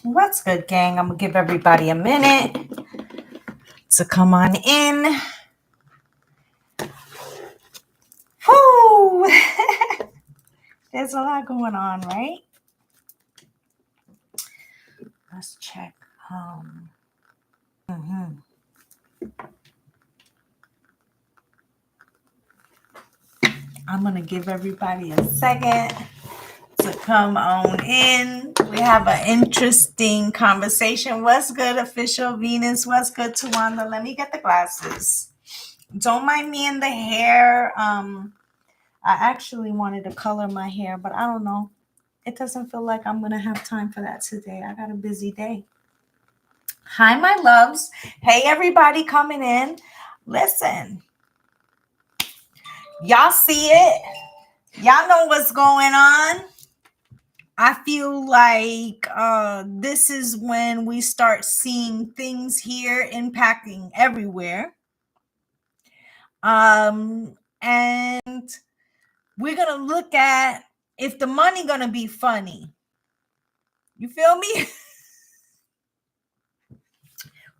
What's good, gang? I'm going to give everybody a minute to come on in. Whoo! There's a lot going on, right? Let's check. I'm going to give everybody a second to come on in. We have an interesting conversation. What's good, Official Venus? What's good, Tawanda? Let me get the glasses. Don't mind me in the hair. I actually wanted to color my hair, but I don't know. It doesn't feel like I'm going to have time for that today. I got a busy day. Hi, my loves. Hey, everybody coming in. Listen. Y'all see it? Y'all know what's going on? I feel like this is when we start seeing things here impacting everywhere. And we're going to look at if the money going to be funny. You feel me?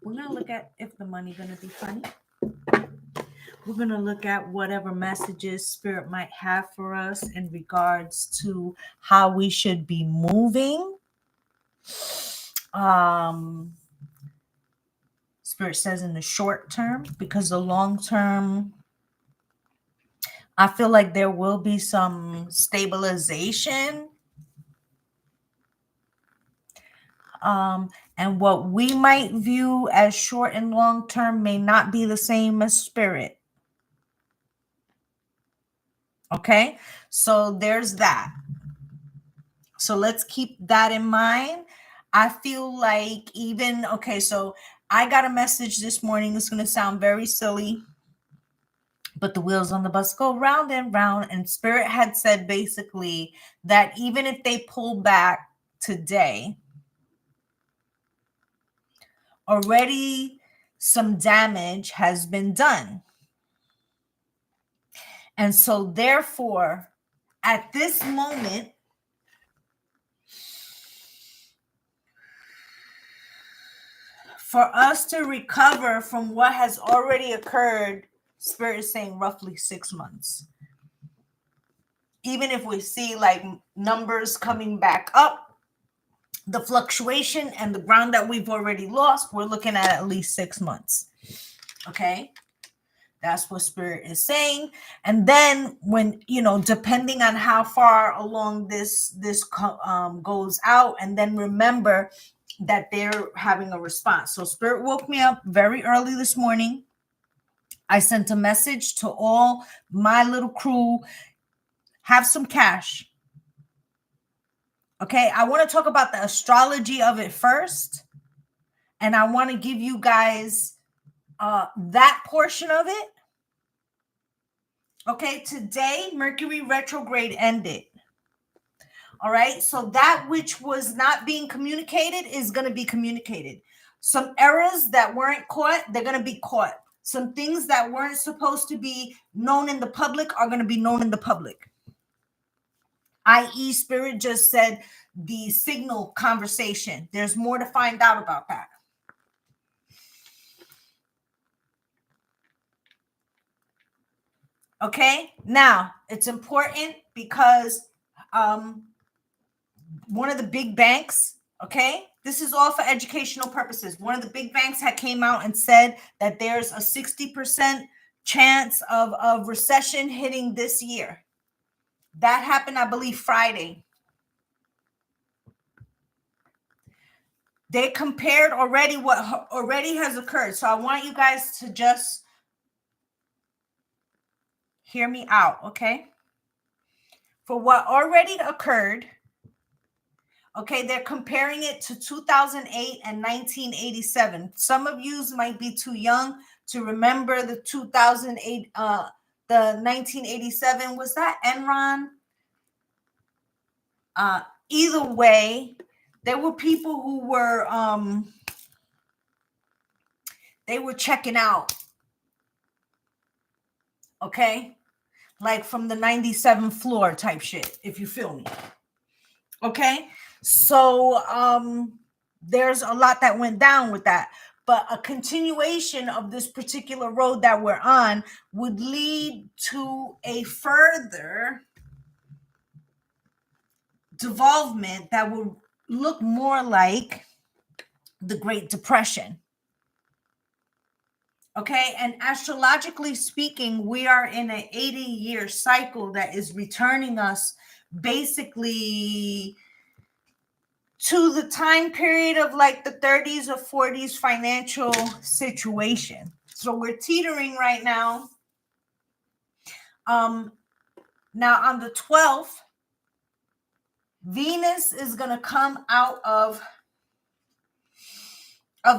We're going to look at if the money going to be funny. We're going to look at whatever messages Spirit might have for us in regards to how we should be moving. Spirit says in the short term, because the long term, I feel like there will be some stabilization. And what we might view as short and long term may not be the same as Spirit. Okay, so there's that. So let's keep that in mind. I feel like so I got a message this morning. It's going to sound very silly, but the wheels on the bus go round and round. And Spirit had said basically that even if they pull back today, already some damage has been done. And so therefore, at this moment, for us to recover from what has already occurred, Spirit is saying roughly 6 months. Even if we see like numbers coming back up, the fluctuation and the ground that we've already lost, we're looking at least 6 months. Okay? That's what Spirit is saying. And then when, depending on how far along this goes out, and then remember that they're having a response. So Spirit woke me up very early this morning. I sent a message to all my little crew, have some cash. Okay, I want to talk about the astrology of it first. And I want to give you guys that portion of it. Okay, today, Mercury retrograde ended. All right, so that which was not being communicated is going to be communicated. Some errors that weren't caught, they're going to be caught. Some things that weren't supposed to be known in the public are going to be known in the public. I.e., Spirit just said the signal conversation. There's more to find out about that. Okay, now it's important because one of the big banks, okay, this is all for educational purposes. One of the big banks had came out and said that there's a 60% chance of recession hitting this year. That happened, I believe, Friday. They compared already what already has occurred. So I want you guys to just hear me out, okay? For what already occurred, okay, they're comparing it to 2008 and 1987. Some of you might be too young to remember the 2008, the 1987. Was that Enron? Either way, there were people who were, they were checking out, okay? Like from the 97th floor type shit, if you feel me. Okay, so there's a lot that went down with that. But a continuation of this particular road that we're on would lead to a further devolvement that would look more like the Great Depression. Okay, and astrologically speaking, we are in an 80-year cycle that is returning us basically to the time period of like the 30s or 40s financial situation. So we're teetering right now. Now on the 12th, Venus is going to come out of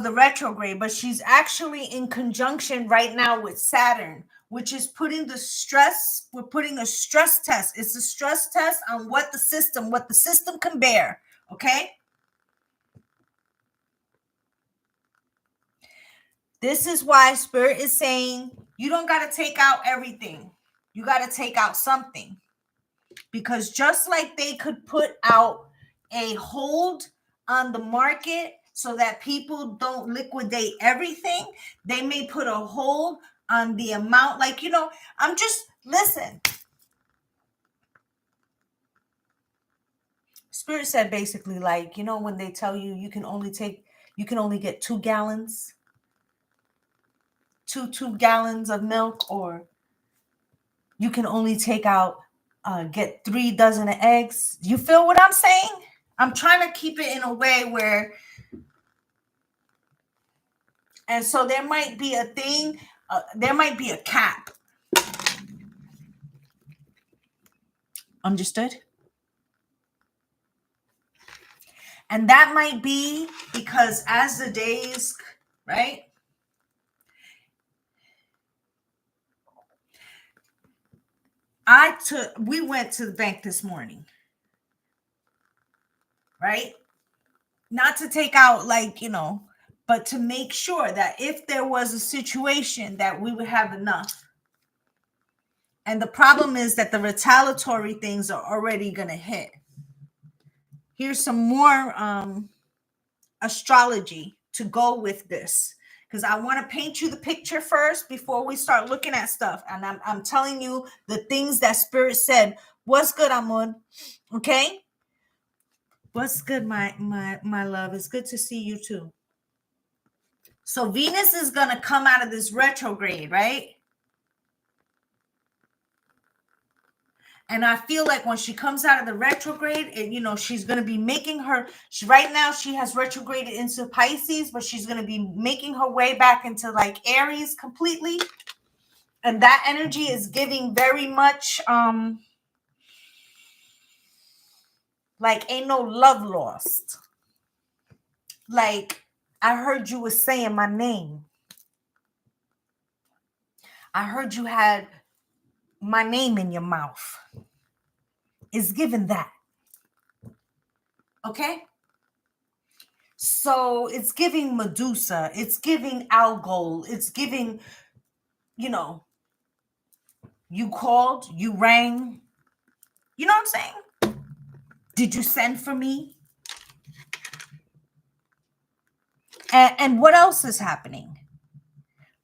the retrograde, but she's actually in conjunction right now with Saturn, which is putting the stress. We're putting a stress test. It's a stress test on what the system can bear. Okay. This is why Spirit is saying you don't got to take out everything. You got to take out something, because just like they could put out a hold on the market so that people don't liquidate everything, they may put a hold on the amount. Like, listen. Spirit said basically, like, when they tell you you can only get 2 gallons, two gallons of milk, or you can only get 3 dozen of eggs. You feel what I'm saying? I'm trying to keep it in a way where, and so there might be a thing, there might be a cap. Understood? And that might be because as the days, right? We went to the bank this morning, right? Not to take out, like, but to make sure that if there was a situation that we would have enough. And the problem is that the retaliatory things are already going to hit. Here's some more astrology to go with this, because I want to paint you the picture first before we start looking at stuff. And I'm telling you the things that Spirit said. What's good, Amud? Okay. What's good, my love? It's good to see you too. So Venus is going to come out of this retrograde, right? And I feel like when she comes out of the retrograde, she's going to be making right now she has retrograded into Pisces, but she's going to be making her way back into like Aries completely. And that energy is giving very much, like ain't no love lost. Like, I heard you was saying my name. I heard you had my name in your mouth. It's given that. Okay? So it's giving Medusa. It's giving Algol. It's giving, you called, you rang. You know what I'm saying? Did you send for me? And what else is happening?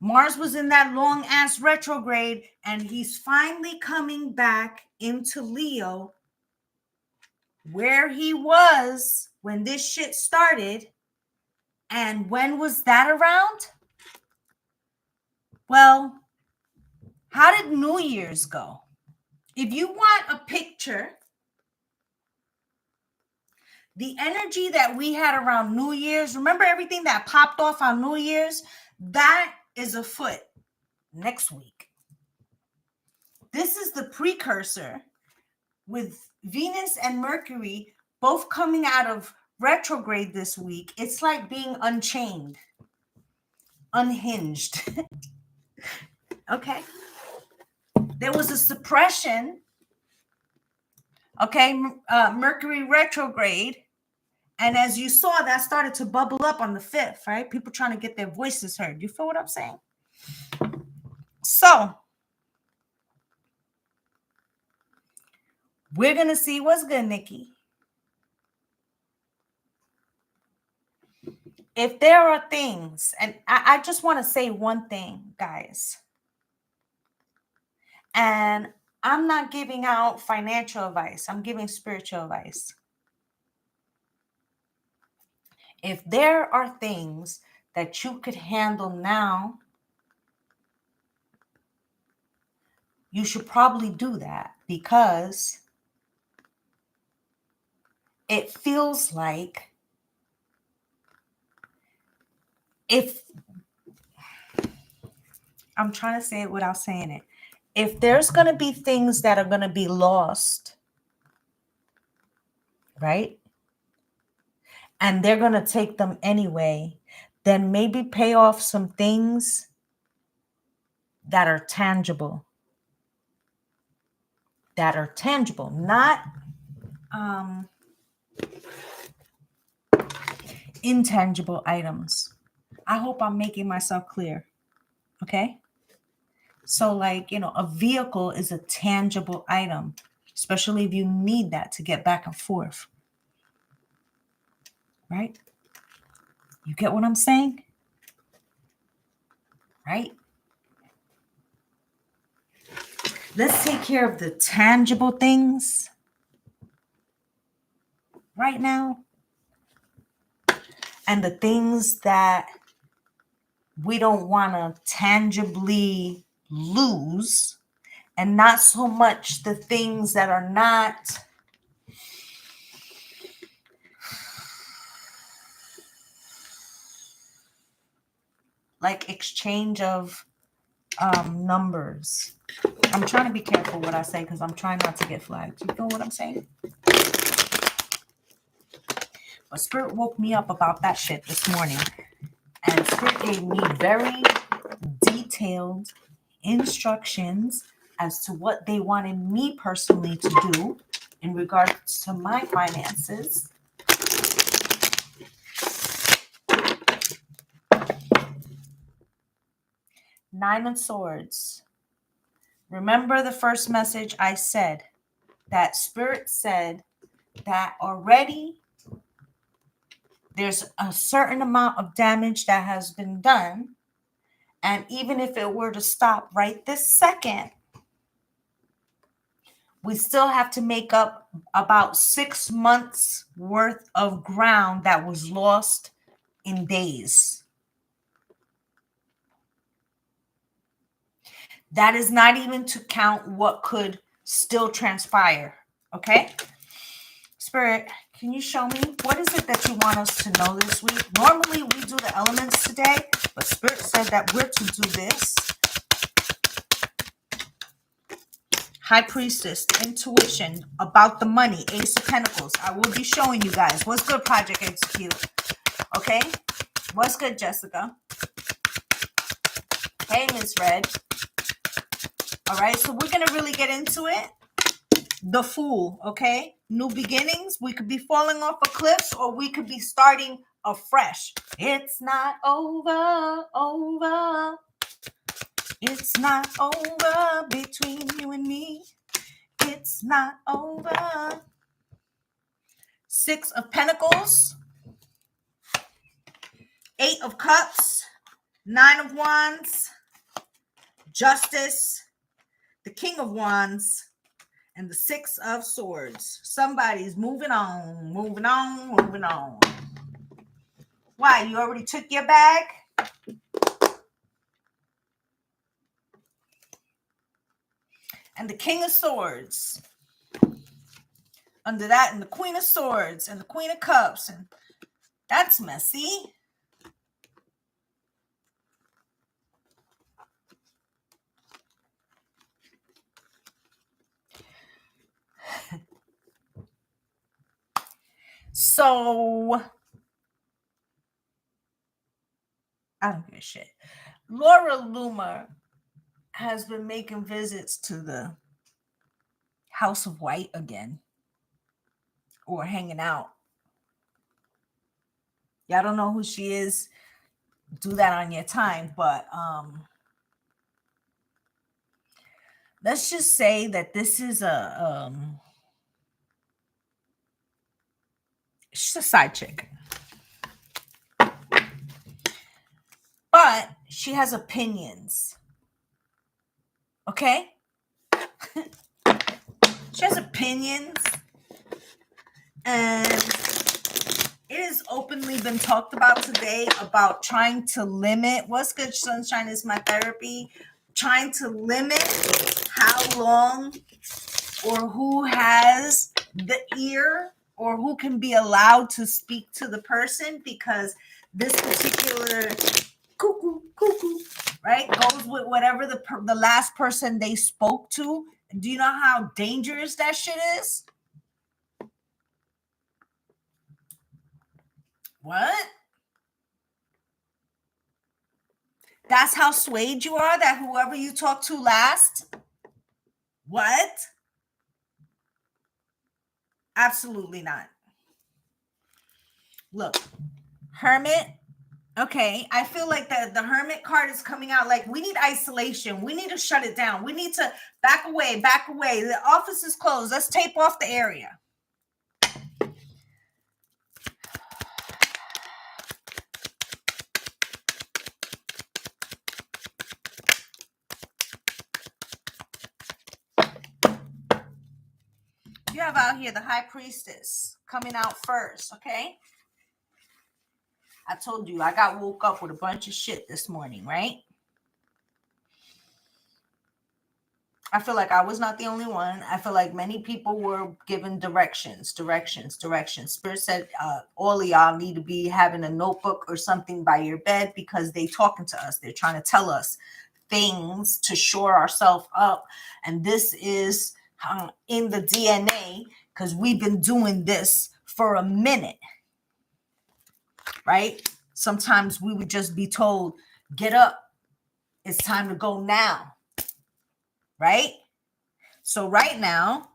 Mars was in that long ass retrograde, and he's finally coming back into Leo, where he was when this shit started. And when was that around? Well, how did New Year's go? If you want a picture, the energy that we had around New Year's, remember everything that popped off on New Year's? That is afoot next week. This is the precursor with Venus and Mercury both coming out of retrograde this week. It's like being unchained, unhinged. Okay. There was a suppression. Okay. Mercury retrograde. And as you saw, that started to bubble up on the 5th, right? People trying to get their voices heard. You feel what I'm saying? So we're going to see what's good, Nikki. if there are things, and I just want to say one thing, guys, and I'm not giving out financial advice, I'm giving spiritual advice. If there are things that you could handle now, you should probably do that, because it feels like if I'm trying to say it without saying it, if there's going to be things that are going to be lost, right? And they're going to take them anyway, then maybe pay off some things that are tangible. Not intangible items. I hope I'm making myself clear. Okay? So, like, a vehicle is a tangible item, especially if you need that to get back and forth. Right? You get what I'm saying? Right? Let's take care of the tangible things right now, and the things that we don't want to tangibly lose, and not so much the things that are not like exchange of numbers. I'm trying to be careful what I say, because I'm trying not to get flagged. You know what I'm saying? But Spirit woke me up about that shit this morning, and Spirit gave me very detailed instructions as to what they wanted me personally to do in regards to my finances. Nine of Swords. Remember the first message I said, that Spirit said that already there's a certain amount of damage that has been done. And even if it were to stop right this second, we still have to make up about 6 months worth of ground that was lost in days. That is not even to count what could still transpire. Okay? Spirit, can you show me what is it that you want us to know this week? Normally we do the elements today, but Spirit said that we're to do this. High Priestess, intuition about the money, Ace of Pentacles. I will be showing you guys. What's good, Project Execute? Okay? What's good, Jessica? Hey, Miss Red. All right, so we're going to really get into it. The Fool, okay? New beginnings. We could be falling off a cliff, or we could be starting afresh. It's not over. It's not over between you and me. It's not over. Six of Pentacles. Eight of Cups. Nine of Wands. Justice. The King of Wands. And the Six of Swords. Somebody's moving on. Why? You already took your bag? And the King of Swords. Under that, and the Queen of Swords, and the Queen of Cups. And that's messy. So, I don't give a shit. Laura Loomer has been making visits to the House of White again, or hanging out. Y'all don't know who she is. Do that on your time, but let's just say that this is she's a side chick. but she has opinions. Okay? She has opinions, and it has openly been talked about today about trying to limit. What's good, Sunshine, is my therapy. Trying to limit how long or who has the ear or who can be allowed to speak to the person, because this particular cuckoo, right, goes with whatever the last person they spoke to. Do you know how dangerous that shit is? What? That's how swayed you are, that whoever you talk to last? What? Absolutely not. Look, Hermit. Okay, I feel like the Hermit card is coming out like we need isolation. We need to shut it down. We need to back away, back away. The office is closed. Let's tape off the area. You have out here the High Priestess coming out first, okay? I told you I got woke up with a bunch of shit this morning, right? I feel like I was not the only one. I feel like many people were given directions. Spirit said all of y'all need to be having a notebook or something by your bed, because they talking to us. They're trying to tell us things to shore ourselves up. And this is in the DNA, because we've been doing this for a minute, right? Sometimes we would just be told, get up. It's time to go now. Right? So right now,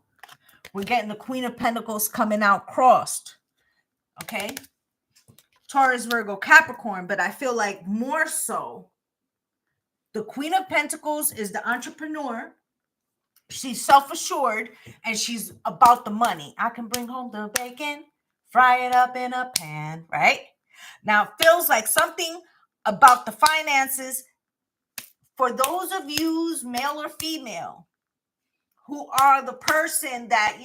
we're getting the Queen of Pentacles coming out crossed. Okay? Taurus, Virgo, Capricorn. But I feel like more so, the Queen of Pentacles is the entrepreneur. She's self-assured, and she's about the money. I can bring home the bacon, fry it up in a pan, right? Now, it feels like something about the finances. For those of you, male or female, who are the person that,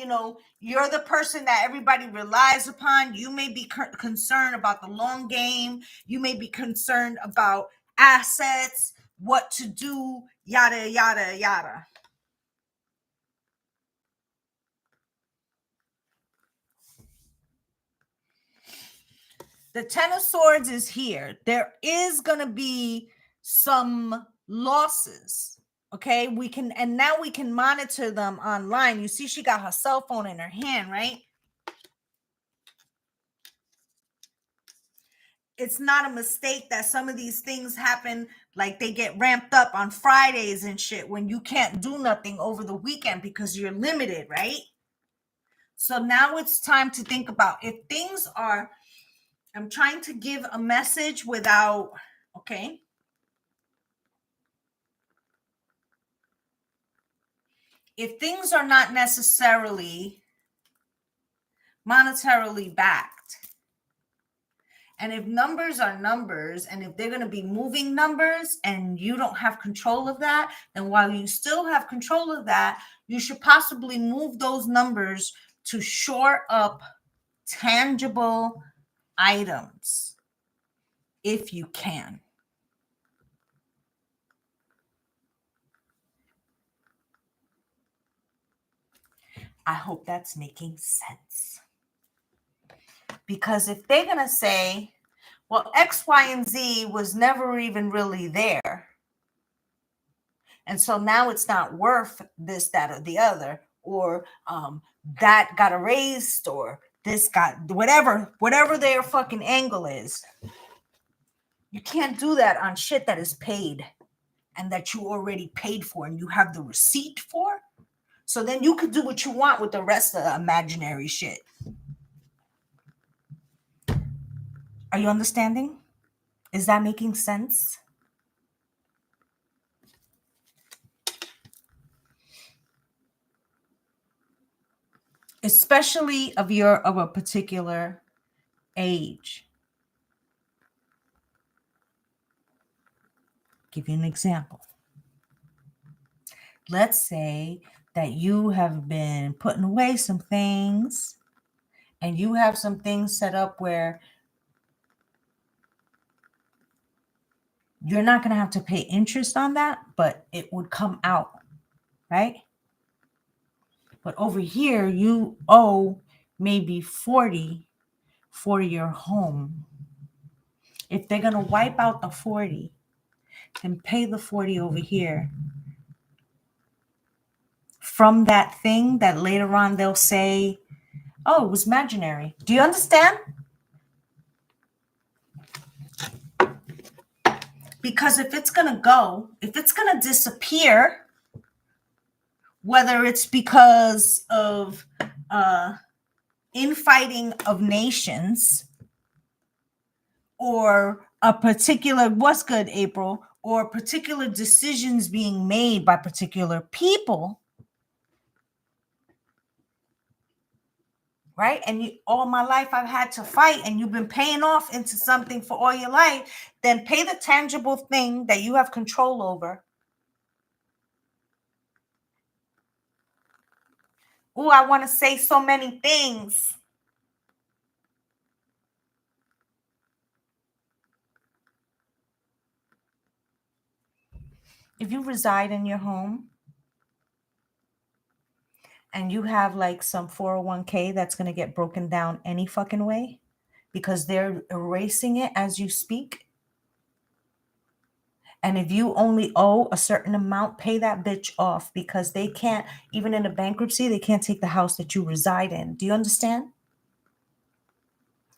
you're the person that everybody relies upon. You may be concerned about the long game. You may be concerned about assets, what to do, yada, yada, yada. The Ten of Swords is here. There is going to be some losses. Okay, now we can monitor them online. You see, she got her cell phone in her hand, right? It's not a mistake that some of these things happen, like they get ramped up on Fridays and shit when you can't do nothing over the weekend because you're limited, right? So now it's time to think about if things are, I'm trying to give a message without, okay? If things are not necessarily monetarily backed, and if numbers are numbers, and if they're going to be moving numbers and you don't have control of that, then while you still have control of that, you should possibly move those numbers to shore up tangible items if you can. I hope that's making sense. Because if they're going to say, well, X, Y, and Z was never even really there, and so now it's not worth this, that, or the other, or that got erased, or this got whatever their fucking angle is. You can't do that on shit that is paid and that you already paid for and you have the receipt for. So then you could do what you want with the rest of the imaginary shit. Are you understanding? Is that making sense? Especially of a particular age. Give you an example. Let's say that you have been putting away some things and you have some things set up where you're not going to have to pay interest on that, but it would come out, right? But over here, you owe maybe 40 for your home. If they're going to wipe out the 40, then pay the 40 over here from that thing that later on they'll say, oh, it was imaginary. Do you understand? Because if it's going to disappear, whether it's because of infighting of nations or a particular, what's good, April, or particular decisions being made by particular people, right? And all my life I've had to fight, and you've been paying off into something for all your life, then pay the tangible thing that you have control over. Oh, I want to say so many things. If you reside in your home and you have like some 401k that's going to get broken down any fucking way because they're erasing it as you speak. And if you only owe a certain amount, pay that bitch off, because they can't, even in a bankruptcy, they can't take the house that you reside in. Do you understand?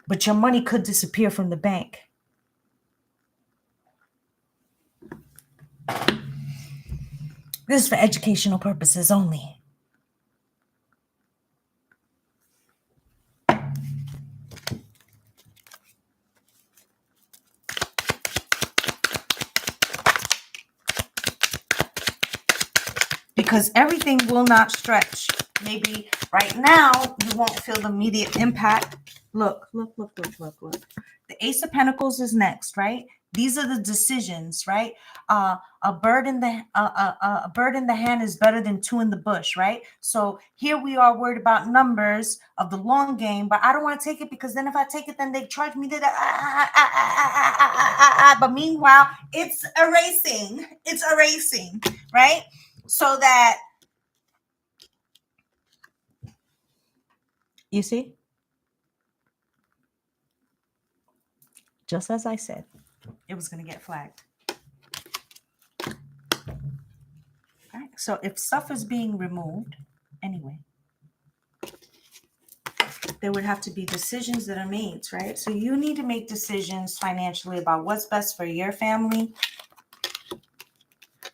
But your money could disappear from the bank. This is for educational purposes only. Because everything will not stretch. Maybe right now you won't feel the immediate impact. Look. The Ace of Pentacles is next, right? These are the decisions, right? A bird in the hand is better than two in the bush, right? So here we are worried about numbers of the long game, but I don't want to take it because then if I take it, then they charge me. But meanwhile, it's erasing, right? So that, you see, just as I said, it was going to get flagged. Right? So if stuff is being removed anyway, there would have to be decisions that are made, right? So you need to make decisions financially about what's best for your family,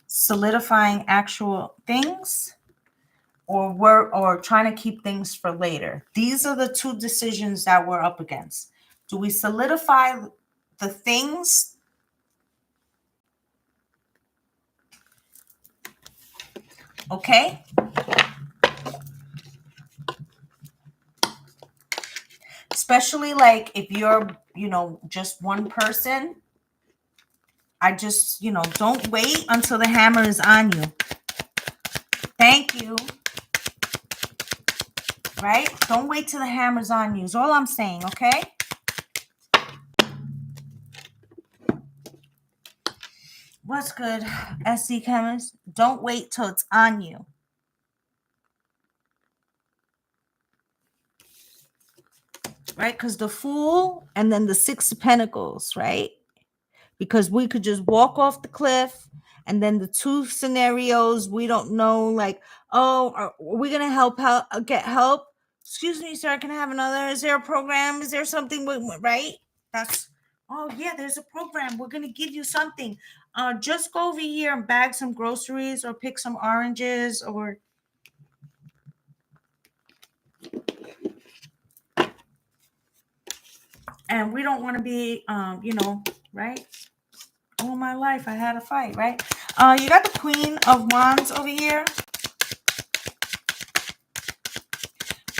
solidifying actual things, or trying to keep things for later. These are the two decisions that we're up against. Do we solidify the things? Okay. Especially like if you're, just one person. I just, don't wait until the hammer is on you. Thank you. Right? Don't wait till the hammer's on you is all I'm saying, okay? What's good, SC Chemist? Don't wait till it's on you. Right? Because the Fool and then the Six of Pentacles, right? Because we could just walk off the cliff, and then the two scenarios, we don't know, like, oh, are we going to get help? Excuse me, sir, can I have another? Is there a program? Is there something, right? That's, oh, yeah, there's a program. We're going to give you something. Just go over here and bag some groceries or pick some oranges or... And we don't want to be, right? All my life I had a fight, right? You got the Queen of Wands over here.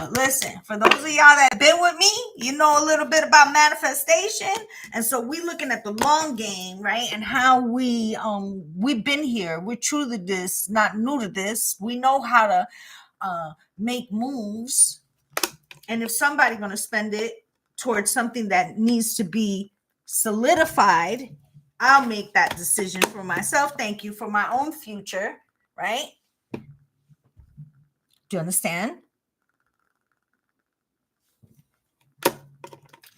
But listen, for those of y'all that have been with me, you know a little bit about manifestation. And so we looking at the long game, right? And how we've been here. We're true to this, not new to this. We know how to make moves. And if somebody's going to spend it towards something that needs to be solidified, I'll make that decision for myself. Thank you, for my own future, right? Do you understand?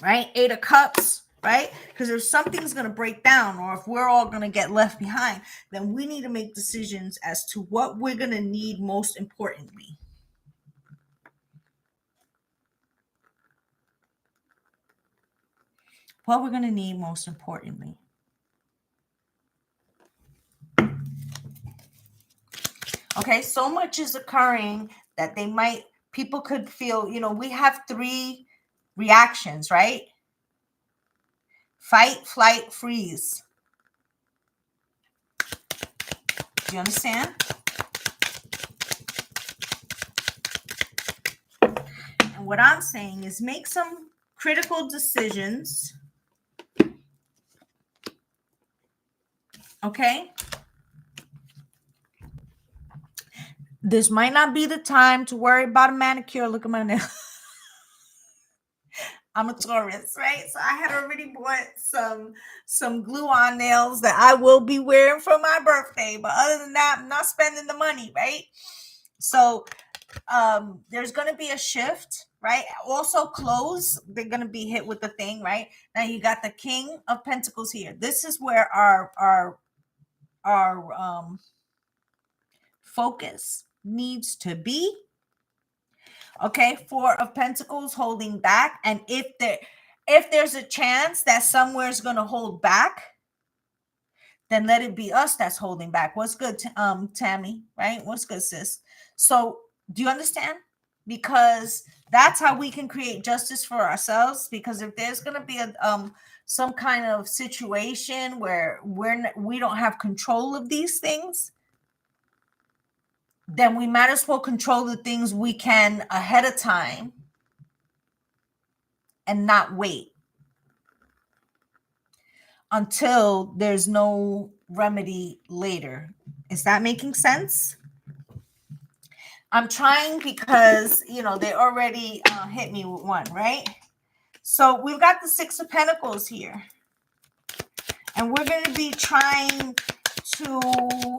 Right? 8 of Cups, right? Because if something's going to break down, or if we're all going to get left behind, then we need to make decisions as to what we're going to need most importantly. What we're going to need most importantly. Okay, so much is occurring that people could feel, we have 3 reactions, right? Fight, flight, freeze. Do you understand? And what I'm saying is make some critical decisions. Okay? This might not be the time to worry about a manicure. Look at my nail. I'm a Taurus, right? So I had already bought some glue-on nails that I will be wearing for my birthday. But other than that, I'm not spending the money, right? So there's going to be a shift, right? Also clothes, they're going to be hit with the thing, right? Now you got the King of Pentacles here. This is where our focus needs to be. Okay, 4 of Pentacles holding back. And if there's a chance that somewhere is going to hold back, then let it be us that's holding back. What's good, Tammy, right? What's good, sis? So do you understand? Because that's how we can create justice for ourselves. Because if there's going to be some kind of situation where we don't have control of these things, then we might as well control the things we can ahead of time and not wait until there's no remedy later. Is that making sense? I'm trying because, they already hit me with 1, right? So we've got the 6 of Pentacles here. And we're going to be trying to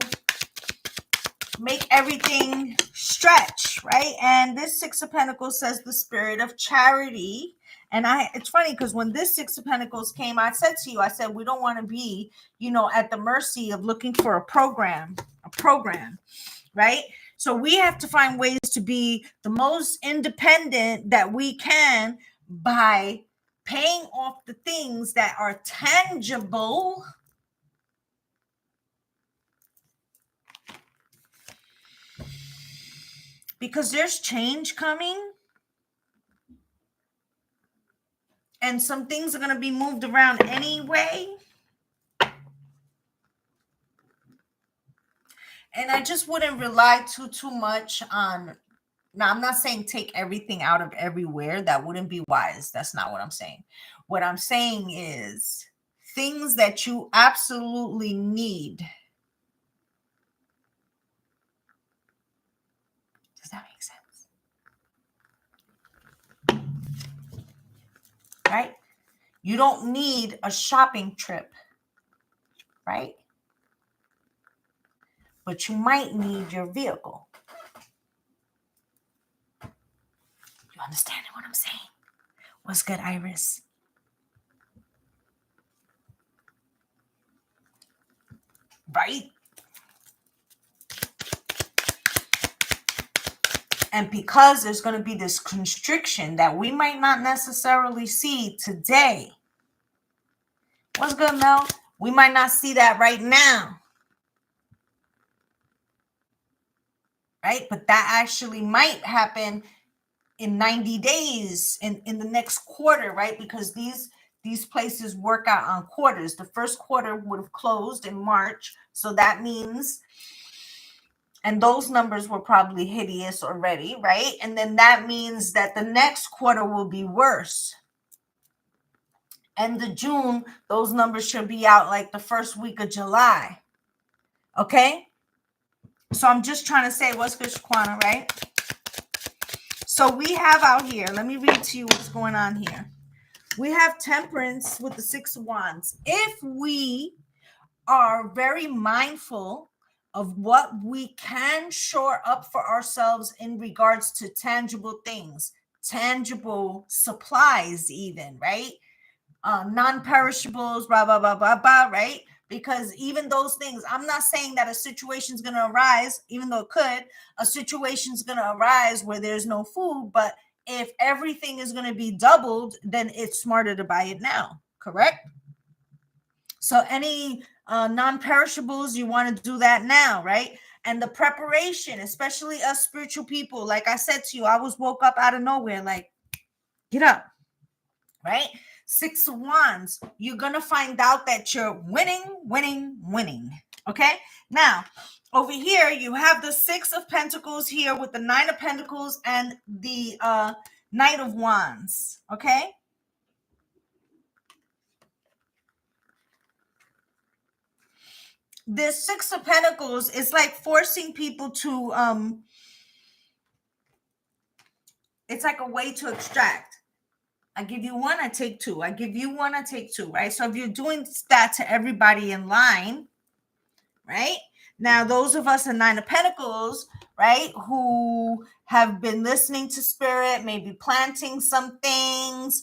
make everything stretch, right? And this 6 of Pentacles says the spirit of charity. And it's funny because when this 6 of Pentacles came, I said to you, we don't want to be, at the mercy of looking for a program, right? So we have to find ways to be the most independent that we can by paying off the things that are tangible. Because there's change coming. And some things are going to be moved around anyway. And I just wouldn't rely too much on. Now, I'm not saying take everything out of everywhere. That wouldn't be wise. That's not what I'm saying. What I'm saying is things that you absolutely need. Does that make sense? Right? You don't need a shopping trip, right? But you might need your vehicle. You understand what I'm saying? What's good, Iris? Right? And because there's going to be this constriction that we might not necessarily see today. What's good, Mel? We might not see that right now. Right? But that actually might happen in 90 days in the next quarter, right? Because these places work out on quarters. The first quarter would have closed in March. So that means, And those numbers were probably hideous already, right? And then that means that the next quarter will be worse. End of June, those numbers should be out like the first week of July. Okay? So I'm just trying to say what's good, Shaquana, right? So we have out here, let me read to you what's going on here. We have Temperance with the 6 of Wands. If we are very mindful of what we can shore up for ourselves in regards to tangible things, tangible supplies even, right? Non-perishables, blah, blah, blah, blah, blah, right? Because even those things, I'm not saying that a situation is going to arise, even though it could, a situation is going to arise where there's no food, but if everything is going to be doubled, then it's smarter to buy it now, correct? So any non-perishables, you want to do that now, right? And the preparation, especially us spiritual people, like I said to you, I was woke up out of nowhere, like, get up, right? 6 of Wands, you're going to find out that you're winning, winning, winning, okay? Now, over here, you have the 6 of Pentacles here with the 9 of Pentacles and the Knight of Wands, okay? This 6 of Pentacles is like forcing people to, it's like a way to extract. I give you one, I take two. I give you one, I take two, right? So if you're doing that to everybody in line, right? Now, those of us in 9 of Pentacles, right, who have been listening to Spirit, maybe planting some things,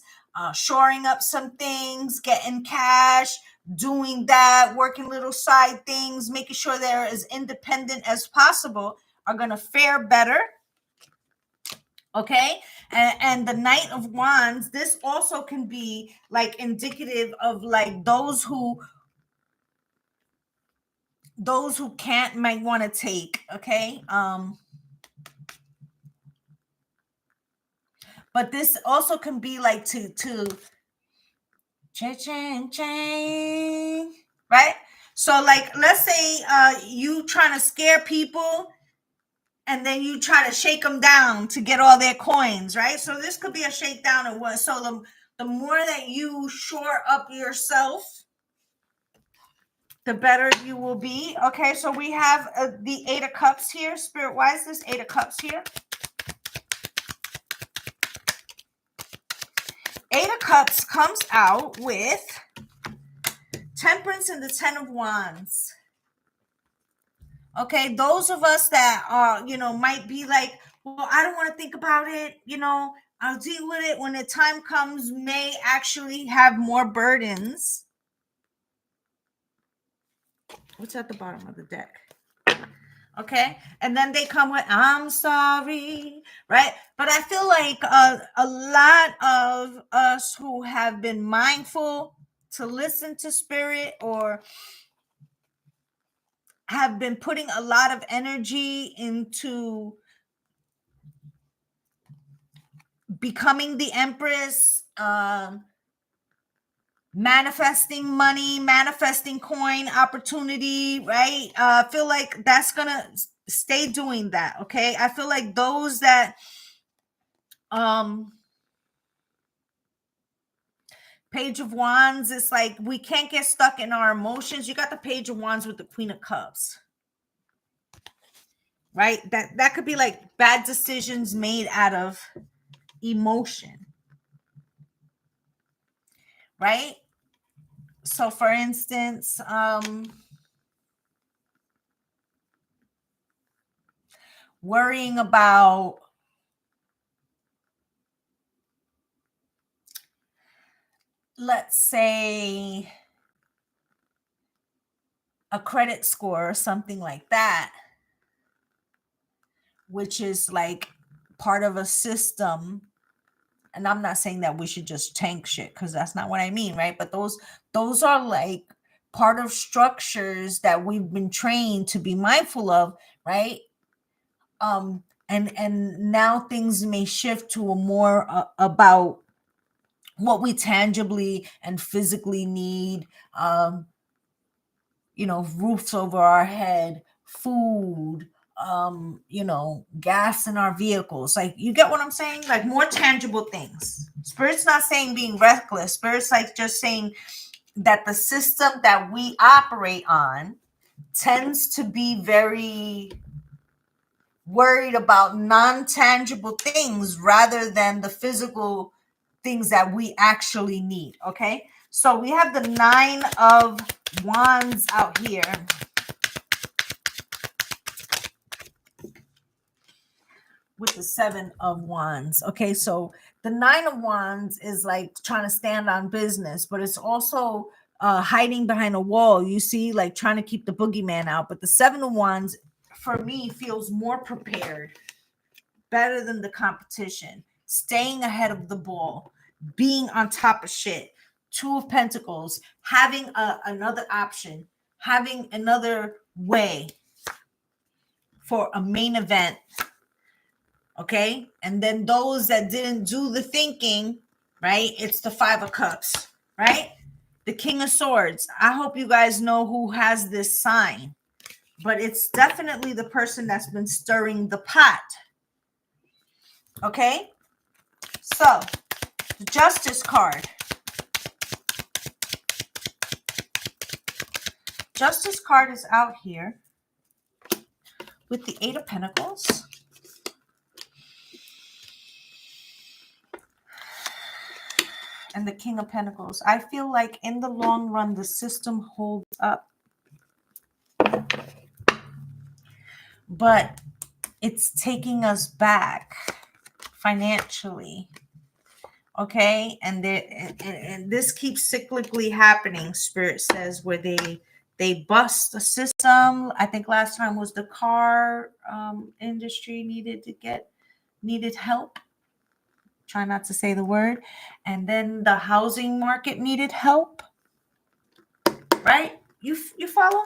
shoring up some things, getting cash, doing that, working little side things, making sure they're as independent as possible, are going to fare better. Okay. And the Knight of Wands, this also can be like indicative of like those who can't might want to take. Okay. But this also can be like to cha-ching, right? So like, let's say you trying to scare people and then you try to shake them down to get all their coins, right? So this could be a shakedown or what. So the more that you shore up yourself, the better you will be. Okay, so we have the 8 of Cups here. Spirit, why is this 8 of Cups here? 8 of Cups comes out with Temperance and the 10 of Wands. Okay, those of us that are, might be like, well, I don't want to think about it, I'll deal with it when the time comes, may actually have more burdens. What's at the bottom of the deck? Okay, and then they come with, I'm sorry, right? But I feel like a lot of us who have been mindful to listen to Spirit or have been putting a lot of energy into becoming the Empress, manifesting money, manifesting coin opportunity, right? I feel like that's gonna stay doing that. Okay, I feel like those that Page of Wands, it's like we can't get stuck in our emotions. You got the Page of Wands with the Queen of Cups, right? That could be like bad decisions made out of emotion, right? So for instance, worrying about let's say a credit score or something like that, which is like part of a system. And I'm not saying that we should just tank shit, because that's not what I mean, right? But those are like part of structures that we've been trained to be mindful of, right? And now things may shift to a more about what we tangibly and physically need, roofs over our head, food, you know, gas in our vehicles. Like, you get what I'm saying? Like, more tangible things. Spirit's not saying being reckless. Spirit's like just saying that the system that we operate on tends to be very worried about non-tangible things rather than the physical things that we actually need. Okay, so we have the 9 of Wands out here. With the 7 of Wands. Okay, so the 9 of Wands is like trying to stand on business, but it's also hiding behind a wall. You see, like trying to keep the boogeyman out. But the 7 of Wands, for me, feels more prepared, better than the competition, staying ahead of the ball, being on top of shit. 2 of Pentacles, having another option, having another way for a main event. Okay, and then those that didn't do the thinking, right? It's the 5 of Cups, right? The King of Swords. I hope you guys know who has this sign, but it's definitely the person that's been stirring the pot. Okay, so the Justice card. Justice card is out here with the 8 of Pentacles. And the King of Pentacles. I feel like in the long run, the system holds up. But it's taking us back financially. Okay? And this keeps cyclically happening, Spirit says, where they bust the system. I think last time was the car industry needed help. Try not to say the word. And then the housing market needed help. Right? You follow?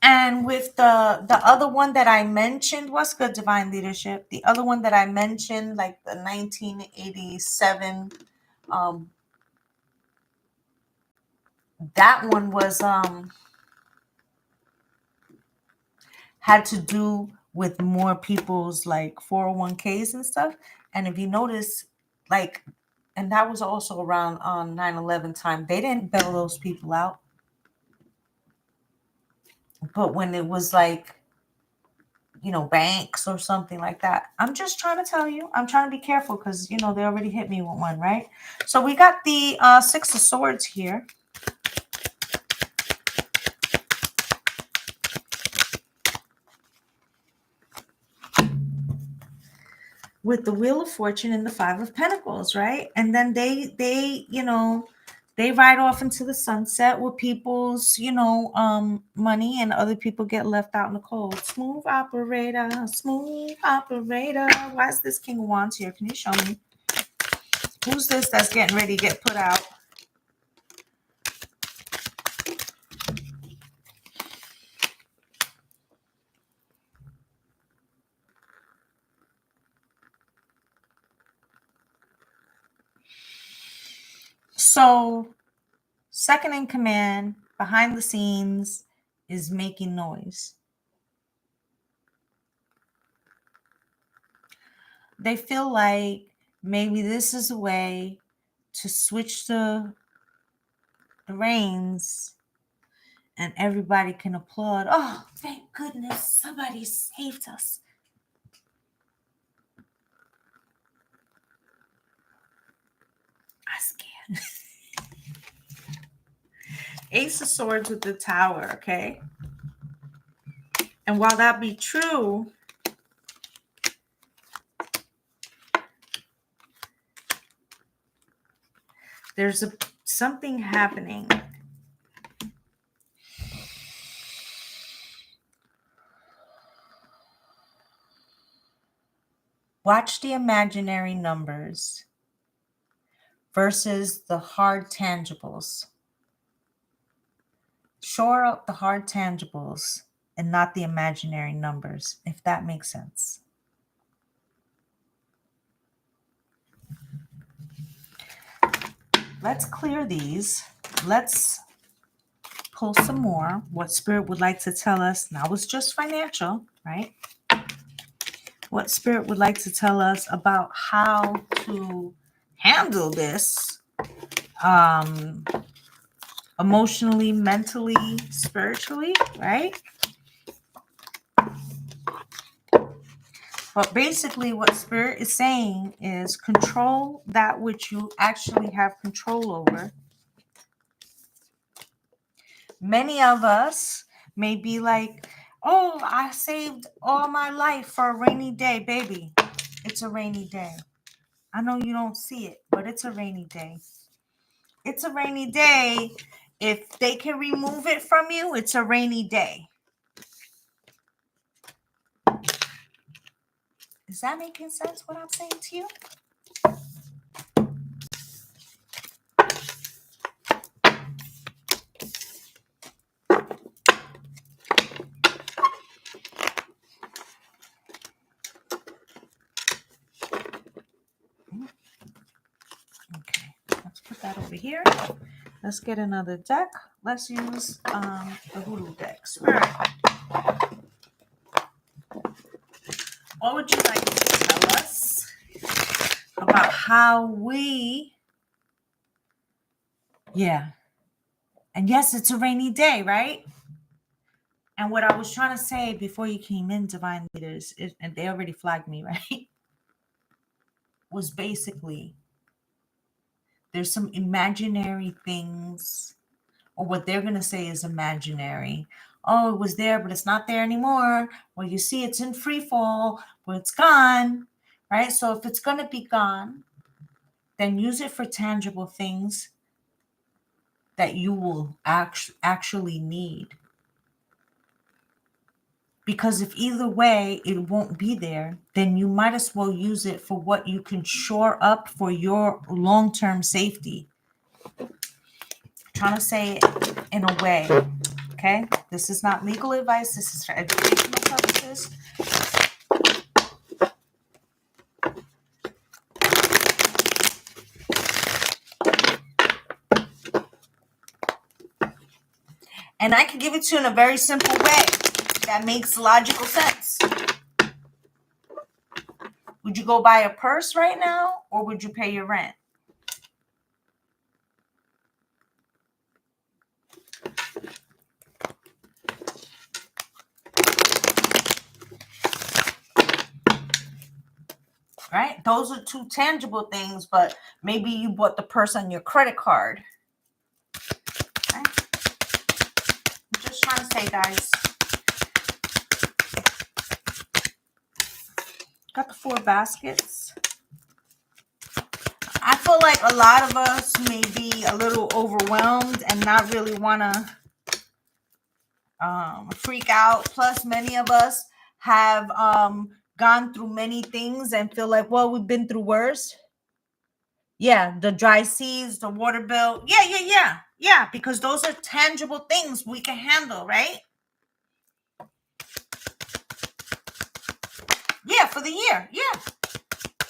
And with the other one that I mentioned, what's good, divine leadership? The other one that I mentioned, like the 1987, that one was had to do with more people's like 401ks and stuff. And if you notice, like, and that was also around 9/11 time, they didn't bail those people out. But when it was like, you know, banks or something like that, I'm just trying to tell you, I'm trying to be careful because, you know, they already hit me with one, right? So we got the 6 of Swords here. With the Wheel of Fortune and the 5 of Pentacles, right? And then they, you know, they ride off into the sunset with people's, you know, money, and other people get left out in the cold. Smooth operator, smooth operator. Why is this King of Wands here? Can you show me? Who's this that's getting ready to get put out? So, second in command, behind the scenes, is making noise. They feel like maybe this is a way to switch the reins and everybody can applaud. Oh, thank goodness somebody saved us. I'm scared. Ace of Swords with the Tower, okay? And while that be true, there's something happening. Watch the imaginary numbers versus the hard tangibles. Shore up the hard tangibles and not the imaginary numbers, if that makes sense. Let's clear these. Let's pull some more. What Spirit would like to tell us. Now it's just financial, right? What Spirit would like to tell us about how to handle this emotionally, mentally, spiritually, right? But basically what Spirit is saying is control that which you actually have control over. Many of us may be like, oh, I saved all my life for a rainy day. Baby, it's a rainy day. I know you don't see it, but it's a rainy day. It's a rainy day. If they can remove it from you, it's a rainy day. Is that making sense what I'm saying to you? Okay, let's put that over here. Let's get another deck. Let's use the Hoodoo deck. Spirit, what would you like to tell us about how we... Yeah. And yes, it's a rainy day, right? And what I was trying to say before you came in, Divine Leaders, and they already flagged me, right? Was basically there's some imaginary things, or what they're going to say is imaginary. Oh, it was there, but it's not there anymore. Well, you see, it's in free fall, but it's gone, right? So if it's going to be gone, then use it for tangible things that you will actually need. Because if either way it won't be there, then you might as well use it for what you can shore up for your long-term safety. I'm trying to say it in a way, okay? This is not legal advice. This is for educational purposes. And I can give it to you in a very simple way that makes logical sense. Would you go buy a purse right now, or would you pay your rent? Right? Those are two tangible things, but maybe you bought the purse on your credit card. Right? I'm just trying to say, guys. Got the 4 baskets. I feel like a lot of us may be a little overwhelmed and not really want to freak out. Plus, many of us have gone through many things and feel like, well, we've been through worse. Yeah, the dry seas, the water bill. Yeah, because those are tangible things we can handle, right? Yeah, for the year. Yeah.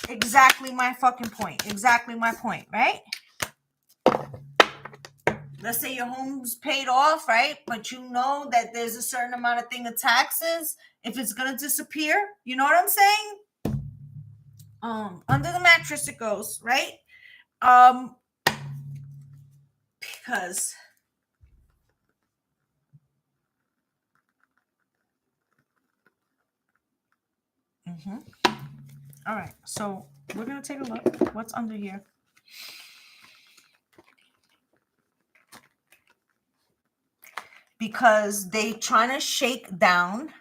Exactly my fucking point. Exactly my point, right? Let's say your home's paid off, right? But you know that there's a certain amount of thing of taxes. If it's going to disappear, you know what I'm saying? Under the mattress it goes, right? Because all right, so we're gonna take a look what's under here. Because they trying to shake down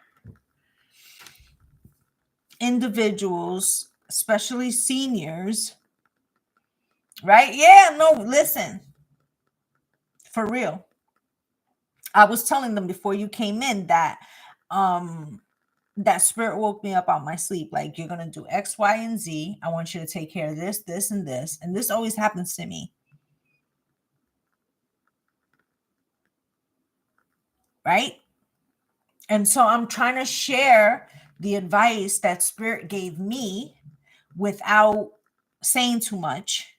individuals, especially seniors, right? Yeah, no, listen, for real. I was telling them before you came in that that Spirit woke me up out my sleep. Like, you're going to do X, Y, and Z. I want you to take care of this, this, and this. And this always happens to me. Right? And so I'm trying to share the advice that Spirit gave me without saying too much.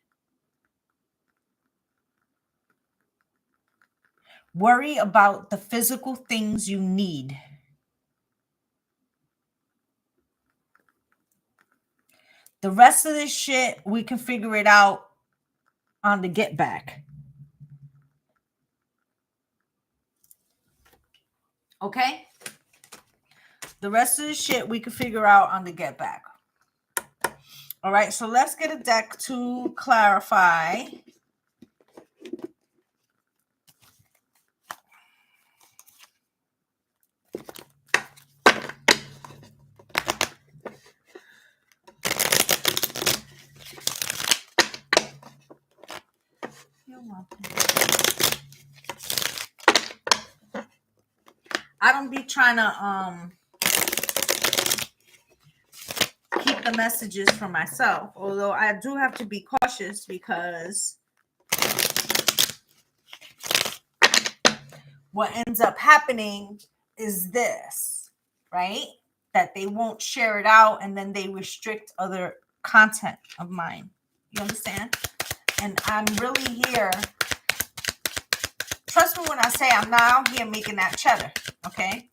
Worry about the physical things you need. The rest of this shit, we can figure it out on the get back. Okay? The rest of the shit we can figure out on the get back. All right, so let's get a deck to clarify. You're welcome. I don't be trying to keep the messages for myself, although I do have to be cautious because what ends up happening is this, right? That they won't share it out and then they restrict other content of mine. You understand? And I'm really here. Trust me when I say I'm not out here making that cheddar, okay?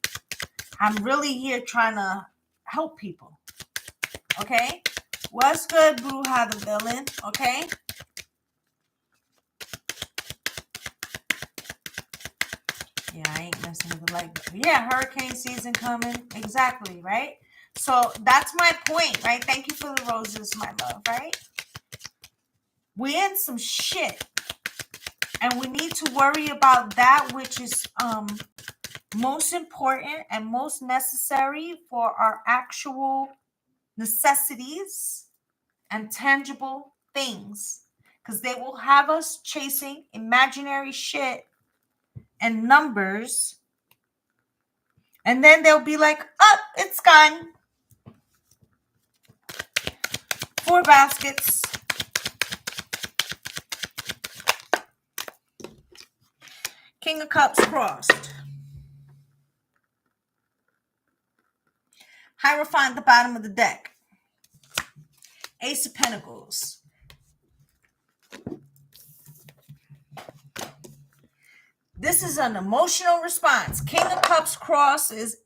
I'm really here trying to help people, okay? What's good, Bruja the villain, okay? Yeah, I ain't messing with the light. Yeah, hurricane season coming. Exactly, right? So that's my point, right? Thank you for the roses, my love, right? We in some shit. And we need to worry about that which is most important and most necessary for our actual necessities and tangible things. Because they will have us chasing imaginary shit and numbers. And then they'll be like, oh, it's gone. 4 baskets. King of Cups crossed. Hierophant at the bottom of the deck. Ace of Pentacles. This is an emotional response. King of Cups cross is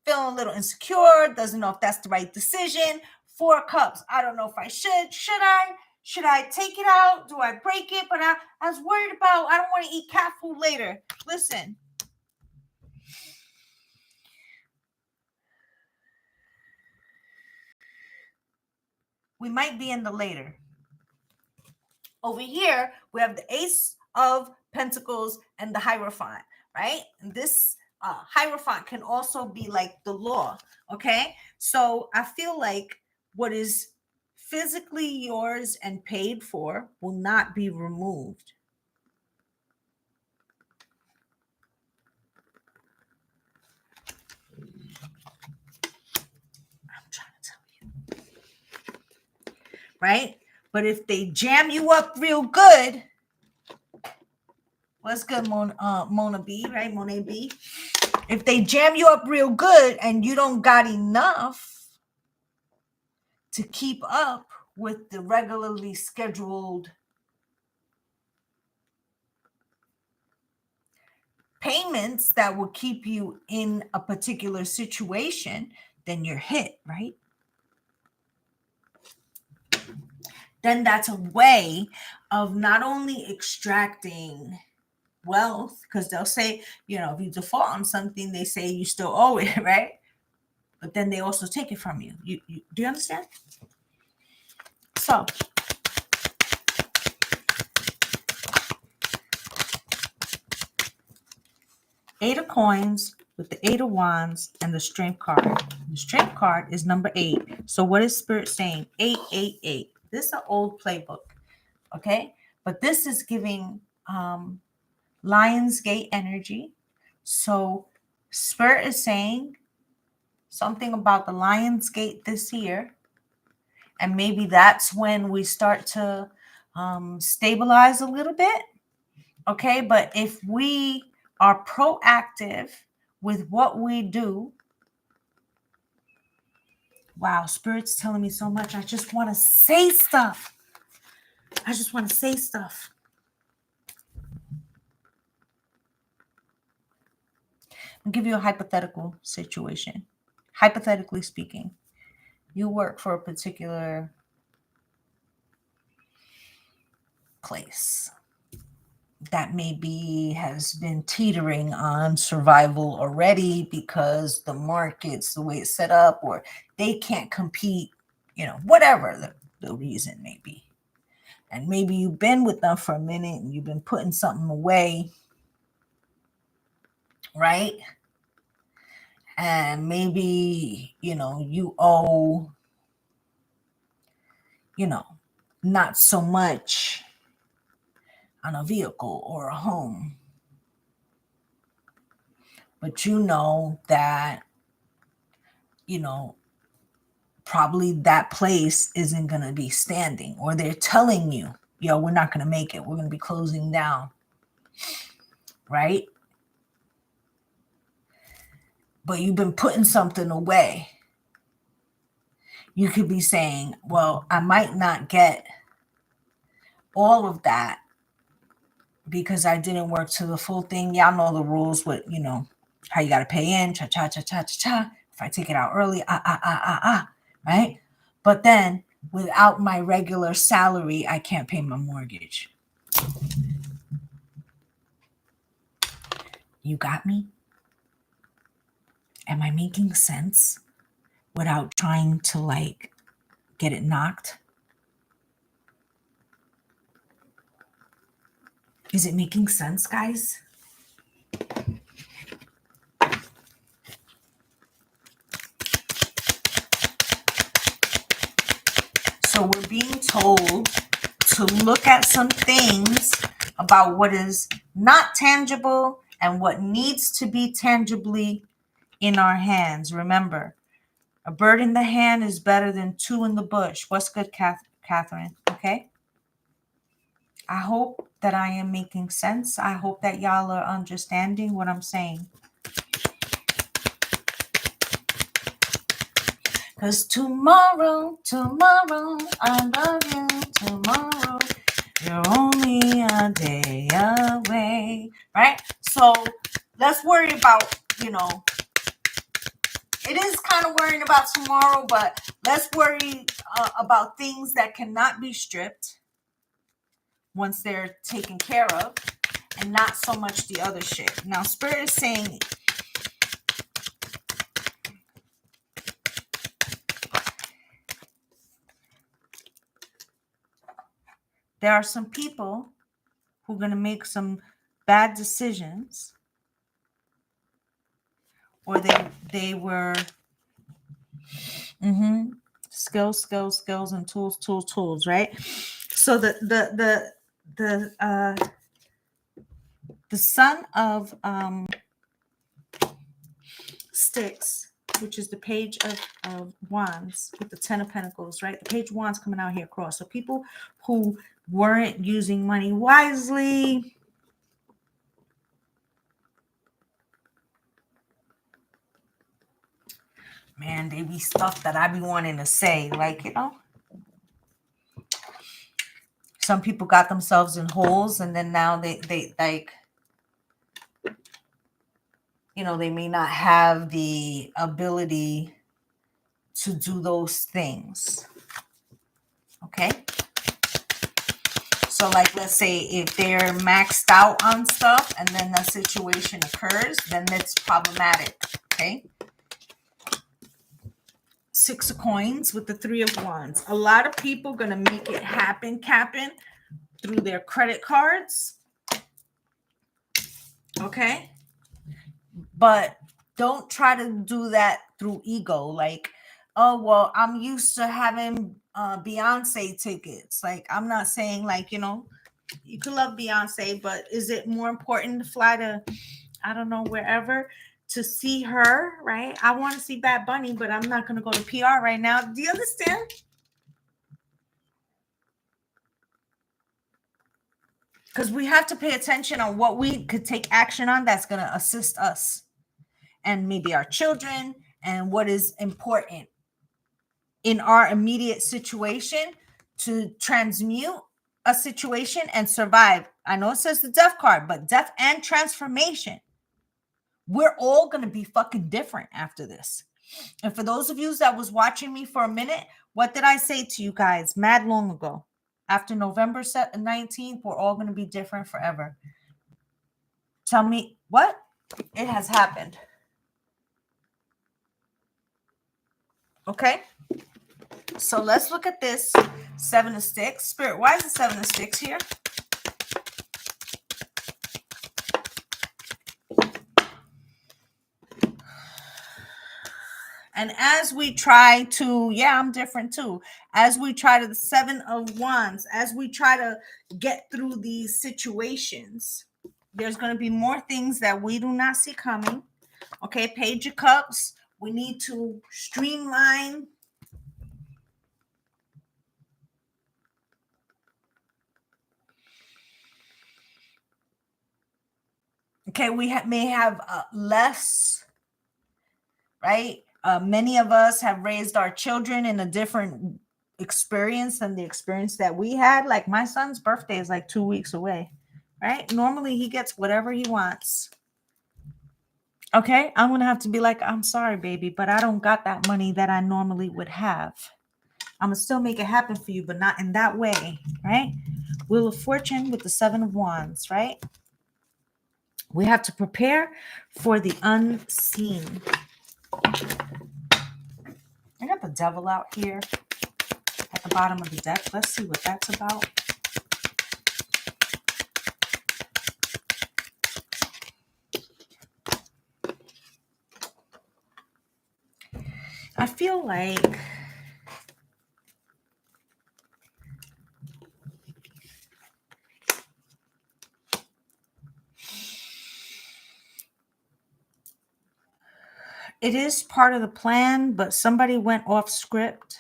feeling a little insecure. Doesn't know if that's the right decision. 4 Cups. I don't know if I should. Should I? Should I take it out? Do I break it? But I was worried about, I don't want to eat cat food later. Listen. We might be in the later. Over here, we have the Ace of Pentacles and the Hierophant, right? And this Hierophant can also be like the law, okay? So I feel like what is physically yours and paid for will not be removed. I'm trying to tell you. Right? But if they jam you up real good, what's good, Mona B, right? Monet B. If they jam you up real good and you don't got enough to keep up with the regularly scheduled payments that will keep you in a particular situation, then you're hit, right? Then that's a way of not only extracting wealth, because they'll say, you know, if you default on something, they say you still owe it, right? But then they also take it from you. You do you understand? So Eight of Coins with the Eight of Wands and the Strength card. The Strength card is number 8. So what is Spirit saying? 888. This is an old playbook, okay? But this is giving Lionsgate energy. So Spirit is saying something about the Lionsgate this year. And maybe that's when we start to stabilize a little bit, okay? But if we are proactive with what we do, wow, Spirit's telling me so much. I just want to say stuff. I just want to say stuff. I'll give you a hypothetical situation. Hypothetically speaking, you work for a particular place that maybe has been teetering on survival already because the market's the way it's set up, or they can't compete, whatever the reason may be. And maybe you've been with them for a minute and you've been putting something away, right? And maybe, you owe, not so much on a vehicle or a home. But you know that, probably that place isn't going to be standing, or they're telling you, we're not going to make it. We're going to be closing down. Right? But you've been putting something away. You could be saying, well, I might not get all of that because I didn't work to the full thing. Y'all know the rules with, how you got to pay in, cha-cha. If I take it out early, right? But then without my regular salary, I can't pay my mortgage. You got me? Am I making sense without trying to get it knocked? Is it making sense, guys? So we're being told to look at some things about what is not tangible and what needs to be tangibly in our hands. Remember, a bird in the hand is better than two in the bush. What's good, Catherine? Okay. I hope that I am making sense. I hope that y'all are understanding what I'm saying. Because tomorrow, I love you. Tomorrow, you're only a day away. Right? So let's worry about, it is kind of worrying about tomorrow, but let's worry about things that cannot be stripped once they're taken care of, and not so much the other shit. Now, Spirit is saying, there are some people who are going to make some bad decisions, or they were skills and tools, right? So the Son of Sticks, which is the Page of Wands with the Ten of Pentacles, right? The Page of Wands coming out here across. So people who weren't using money wisely, man, they be stuff that I be wanting to say, some people got themselves in holes, and then now they they may not have the ability to do those things. Okay. So let's say if they're maxed out on stuff and then a situation occurs, then that's problematic. Okay. Six of Coins with the Three of Wands. A lot of people going to make it happen, through their credit cards. Okay. But don't try to do that through ego. Oh, well, I'm used to having Beyonce tickets. I'm not saying you can love Beyonce, but is it more important to fly to, I don't know, wherever to see her, right? I want to see Bad Bunny, but I'm not going to go to PR right now. Do you understand? Because we have to pay attention on what we could take action on that's going to assist us and maybe our children, and what is important in our immediate situation to transmute a situation and survive. I know it says the Death card, but death and transformation. We're all going to be fucking different after this. And for those of you that was watching me for a minute, what did I say to you guys mad long ago? After November 19th, we're all going to be different forever. Tell me what? It has happened. Okay? So let's look at this 7 of Sticks. Spirit, why is the 7 of Sticks here? And as we try to, yeah, I'm different too. As we try to, the 7 of Wands, as we try to get through these situations, there's going to be more things that we do not see coming. Okay, Page of Cups. We need to streamline. Okay, we may have less, right? Many of us have raised our children in a different experience than the experience that we had. Like my son's birthday is like 2 weeks away, right? Normally he gets whatever he wants. Okay, I'm going to have to be like, I'm sorry, baby, but I don't got that money that I normally would have. I'm going to still make it happen for you, but not in that way, right? Wheel of Fortune with the 7 of Wands, right? We have to prepare for the unseen. I got the Devil out here at the bottom of the deck. Let's see what that's about. I feel like it is part of the plan, but somebody went off script.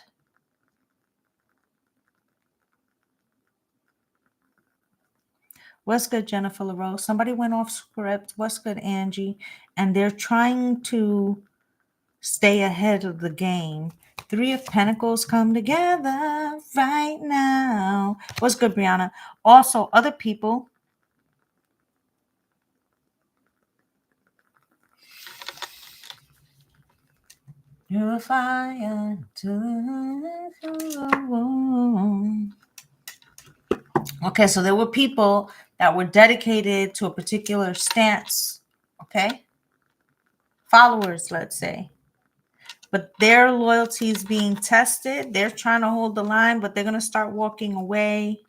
What's good, Jennifer LaRose? Somebody went off script. What's good, Angie? And they're trying to stay ahead of the game. 3 of Pentacles come together right now. What's good, Brianna? Also, other people. You're a fire to the womb. Okay, so there were people that were dedicated to a particular stance. Okay, followers, let's say. But their loyalty is being tested. They're trying to hold the line, but they're going to start walking away.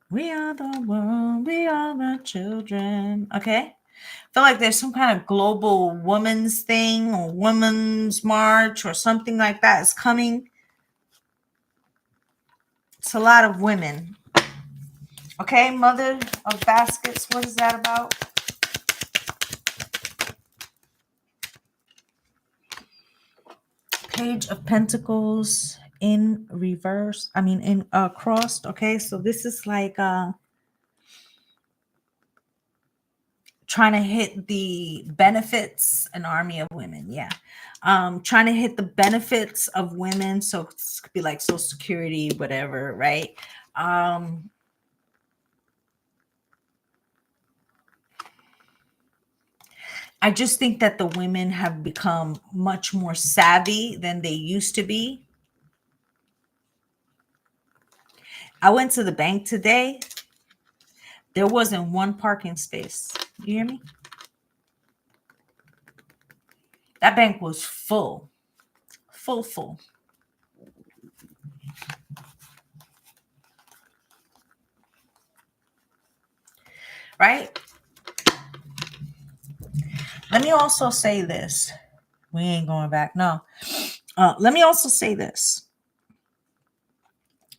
We are the world. We are the children. Okay. I feel like there's some kind of global women's thing or women's march or something like that is coming. It's a lot of women. Okay, Mother of Baskets, what is that about? Page of Pentacles in reverse. I mean, in crossed. Okay, so this is like trying to hit the benefits, an army of women. Yeah. Trying to hit the benefits of women. So it could be like Social Security, whatever, right? I just think that the women have become much more savvy than they used to be. I went to the bank today. There wasn't one parking space. You hear me? That bank was full. Full. Right? Let me also say this. We ain't going back. No. Let me also say this.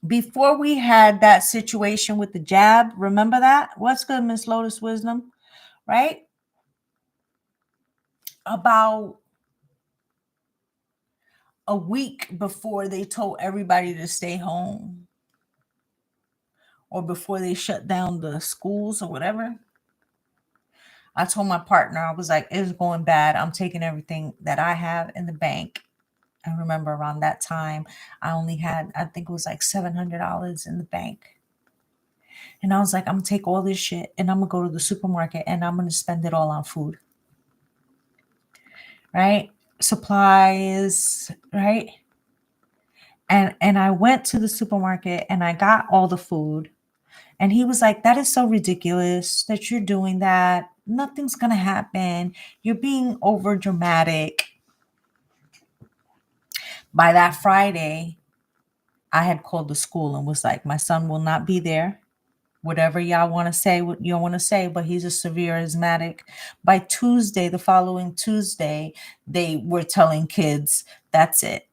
Before we had that situation with the jab, remember that? What's good, Miss Lotus Wisdom? Right? About a week before they told everybody to stay home, or before they shut down the schools or whatever, I told my partner, I was like, it's going bad. I'm taking everything that I have in the bank I remember around that time, I only had, I think it was like $700 in the bank. And I was like, I'm gonna take all this shit and I'm gonna go to the supermarket and I'm gonna spend it all on food. Right? Supplies, right? And I went to the supermarket and I got all the food. And he was like, that is so ridiculous that you're doing that. Nothing's gonna happen. You're being over dramatic. By that Friday, I had called the school and was like, my son will not be there. Whatever y'all want to say, what you want to say, but he's a severe asthmatic. By Tuesday, the following Tuesday, they were telling kids, that's it.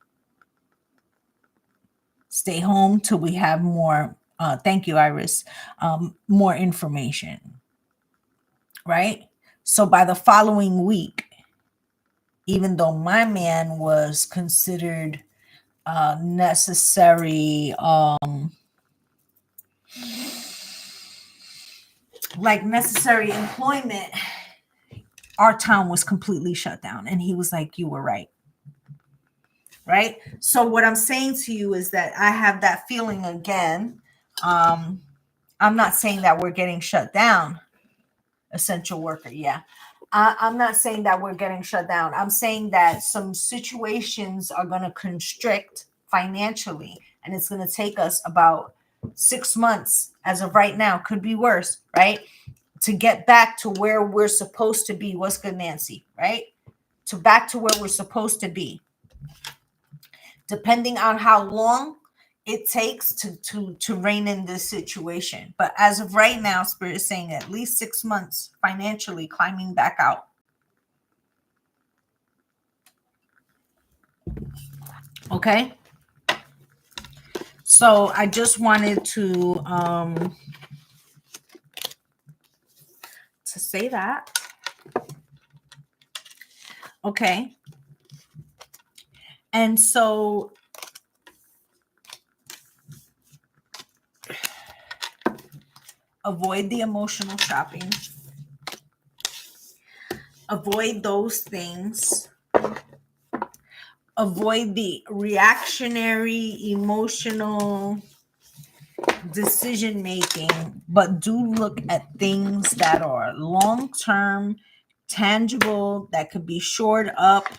Stay home till we have more. Thank you, Iris. More information. Right? So by the following week, even though my man was considered necessary, like necessary employment, our town was completely shut down. And he was like, you were right. Right? So what I'm saying to you is that I have that feeling again. I'm not saying that we're getting shut down. Essential worker, yeah. I'm not saying that we're getting shut down. I'm saying that some situations are going to constrict financially, and it's going to take us about 6 months as of right now, could be worse, right? To get back to where we're supposed to be. What's good, Nancy, right? To back to where we're supposed to be. Depending on how long it takes to rein in this situation. But as of right now, Spirit is saying at least 6 months financially climbing back out. Okay. So I just wanted to say that. Okay. And so avoid the emotional shopping. Avoid those things. Avoid the reactionary, emotional decision making, but do look at things that are long term, tangible, that could be shored up,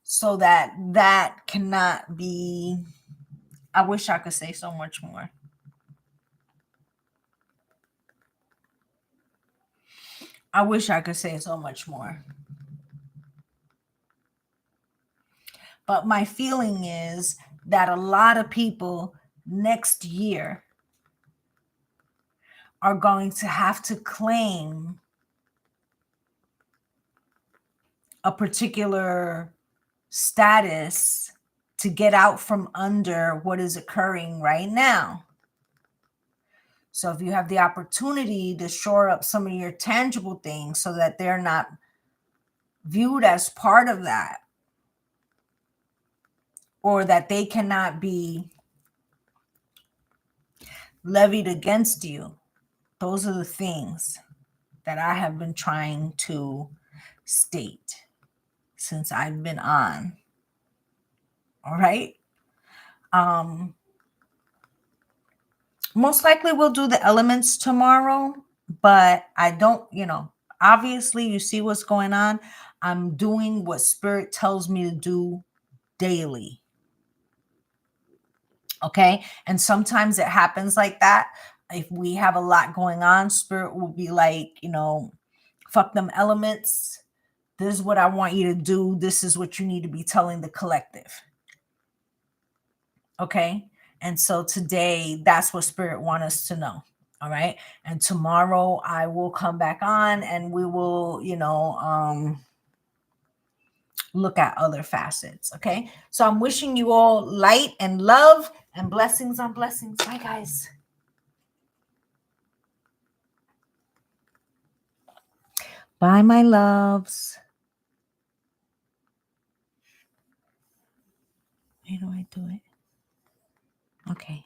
so that cannot be. I wish I could say so much more. I wish I could say so much more. But my feeling is that a lot of people next year are going to have to claim a particular status to get out from under what is occurring right now. So if you have the opportunity to shore up some of your tangible things so that they're not viewed as part of that, or that they cannot be levied against you, those are the things that I have been trying to state since I've been on. All right. Most likely we'll do the elements tomorrow, but I don't, obviously you see what's going on. I'm doing what Spirit tells me to do daily. Okay. And sometimes it happens like that. If we have a lot going on, Spirit will be like, fuck them elements. This is what I want you to do. This is what you need to be telling the collective. Okay. And so today, that's what Spirit wants us to know. All right. And tomorrow I will come back on and we will, look at other facets. Okay. So I'm wishing you all light and love and blessings on blessings. Bye, guys. Bye, my loves. How do I do it? Okay.